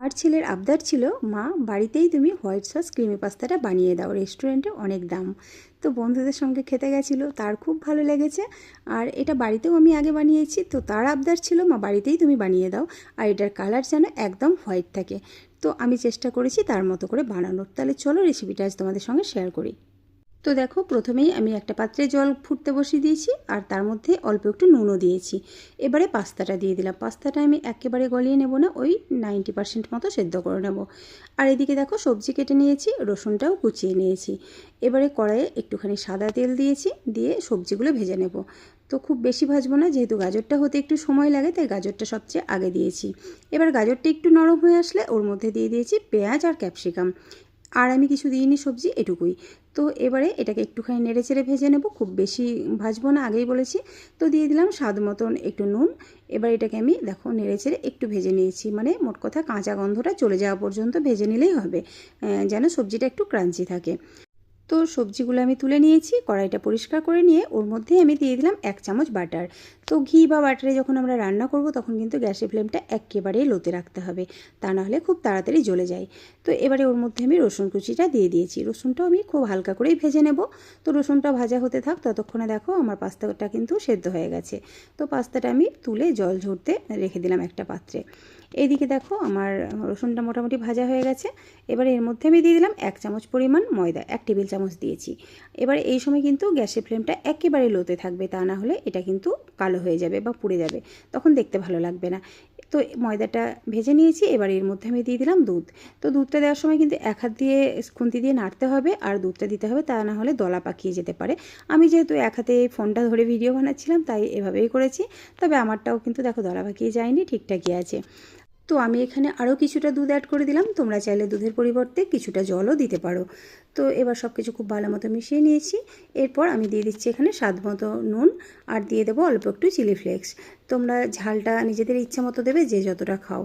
আর ছেলের আবদার ছিল, মা বাড়িতেই তুমি হোয়াইট সস ক্রিমি পাস্তাটা বানিয়ে দাও, রেস্টুরেন্টে অনেক দাম। তো বন্ধুদের সঙ্গে খেতে গেছিলো, তার খুব ভালো লেগেছে। আর এটা বাড়িতেও আমি আগে বানিয়েছি, তো তার আবদার ছিল মা বাড়িতেই তুমি বানিয়ে দাও, আর এটার কালার যেন একদম হোয়াইট থাকে। তো আমি চেষ্টা করেছি তার মতো করে বানানোর। তাহলে চলো রেসিপিটা আজ তোমাদের সঙ্গে শেয়ার করি। তো দেখো, প্রথমেই আমি একটা পাত্রে জল ফুটতে বসিয়ে দিয়েছি, আর তার মধ্যে অল্প একটু নুনও দিয়েছি। এবারে পাস্তাটা দিয়ে দিলাম। পাস্তাটা আমি একেবারে গলিয়ে নেব না, ওই 90% মতো সেদ্ধ করে নেব। আর এদিকে দেখো, সবজি কেটে নিয়েছি, রসুনটাও কুচিয়ে নিয়েছি। এবারে কড়াইয়ে একটুখানি সাদা তেল দিয়েছি, দিয়ে সবজিগুলো ভেজে নেব। তো খুব বেশি ভাজবো না, যেহেতু গাজরটা হতে একটু সময় লাগে, তাই গাজরটা সবচেয়ে আগে দিয়েছি। এবার গাজরটা একটু নরম হয়ে আসলে ওর মধ্যে দিয়ে দিয়েছি পেঁয়াজ আর ক্যাপসিকাম। আর আমি কিছু দিইনি সবজি, এটুকুই। তো এবারে এটাকে একটুখানি নেড়ে চেড়ে ভেজে নেব, খুব বেশি ভাজবো না, আগেই বলেছি। তো দিয়ে দিলাম স্বাদ মতন একটু নুন। এবার এটাকে আমি দেখো নেড়ে চেড়ে একটু ভেজে নিয়েছি, মানে মোট কথা কাঁচা গন্ধটা চলে যাওয়া পর্যন্ত ভেজে নিলেই হবে, যেন সবজিটা একটু ক্রাঞ্চি থাকে। তো সবজিগুলো আমি তুলে নিয়েছি, কড়াইটা পরিষ্কার করে নিয়ে ওর মধ্যেই আমি দিয়ে দিলাম 1 চামচ বাটার। তো ঘি বা বাটারে যখন আমরা রান্না করব, তখন কিন্তু গ্যাসের ফ্লেমটা একেবারেই লোতে রাখতে হবে, তা নাহলে খুব তাড়াতাড়ি জ্বলে যায়। তো এবারে ওর মধ্যে আমি রসুন কুচিটা দিয়ে দিয়েছি। রসুনটাও আমি খুব হালকা করেই ভেজে নেব। তো রসুনটা ভাজা হতে থাক, ততক্ষণে দেখো আমার পাস্তাটা কিন্তু সেদ্ধ হয়ে গেছে। তো পাস্তাটা আমি তুলে জল ঝরতে রেখে দিলাম একটা পাত্রে। এইদিকে দেখো আমার রসুনটা মোটামুটি ভাজা হয়ে গেছে। এবারে এর মধ্যে আমি দিয়ে দিলাম 1 চামচ পরিমাণ ময়দা, 1 টেবিল চামচ দিয়েছি। এবারে এই সময় কিন্তু গ্যাসের ফ্লেমটা একেবারে লোতে থাকবে, তা না হলে এটা কিন্তু কালো হয়ে যাবে বা পুড়ে যাবে, তখন দেখতে ভালো লাগবে না। তো ময়দাটা ভেজে নিয়েছি, এবার এর মধ্যে আমি দিয়ে দিলাম দুধ। তো দুধটা দেওয়ার সময় কিন্তু এক হাত দিয়ে খুন্তি দিয়ে নাড়তে হবে, আর দুধটা দিতে হবে, তা না হলে দলা পাকিয়ে যেতে পারে। আমি যেহেতু এক হাতে ফোনটা ধরে ভিডিও বানাচ্ছিলাম, তাই এভাবেই করেছি। তবে আমারটাও কিন্তু দেখো দলা পাকিয়ে যায়নি, ঠিকঠাকই আছে। তো আমি এখানে আরও কিছুটা দুধ অ্যাড করে দিলাম, তোমরা চাইলে দুধের পরিবর্তে কিছুটা জলও দিতে পারো। তো এবার সব কিছু খুব ভালো মতো মিশিয়ে নিয়েছি। এরপর আমি দিয়ে দিচ্ছি এখানে স্বাদ মতো নুন, আর দিয়ে দেবো অল্প একটু চিলি ফ্লেক্স। তোমরা ঝালটা নিজেদের ইচ্ছা মতো দেবে, যে যতটা খাও।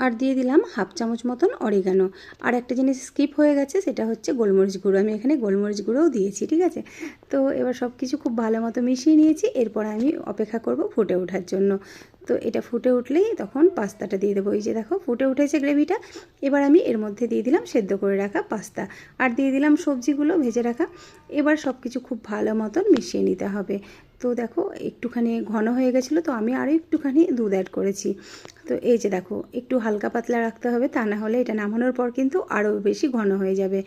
আর দিয়ে দিলাম 1/2 চামচ মতন অরিগানো। আর একটা জিনিস স্কিপ হয়ে গেছে, সেটা হচ্ছে গোলমরিচ গুঁড়ো। আমি এখানে গোলমরিচ গুঁড়োও দিয়েছি, ঠিক আছে। তো এবার সব কিছু খুব ভালো মতো মিশিয়ে নিয়েছি। এরপর আমি অপেক্ষা করব ফুটে ওঠার জন্য। তো এটা ফুটে উঠলেই তখন পাস্তাটা দিয়ে দেবো। এই যে দেখো ফুটে উঠেছে গ্রেভিটা। এবার আমি এর মধ্যে দিয়ে দিলাম সেদ্ধ করে রাখা পাস্তা, আর দিয়ে দিলাম সবজিগুলো ভেজে রাখা। এবার সব কিছু খুব ভালো মতন মিশিয়ে নিতে হবে। তো দেখো একটুখানি ঘন হয়ে গেছিলো, তো আমি আরও একটুখানি দুধ অ্যাড করেছি। তো এই যে দেখো একটু হালকা পাতলা রাখতে হবে, তা না হলে এটা নামানোর পর কিন্তু আরও বেশি ঘন হয়ে যাবে।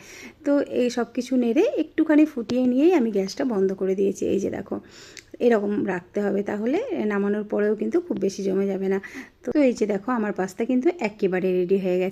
তো এই সব কিছু নেড়ে একটুখানি ফুটিয়ে নিয়েই আমি গ্যাসটা বন্ধ করে দিয়েছি। এই যে দেখো এরকম রাখতে হবে, তাহলে নামানোর পরেও কিন্তু খুব বেশি জমে যাবে না। তো এই যে দেখো আমার পাস্তা কিন্তু একেবারে রেডি হয়ে গেছে।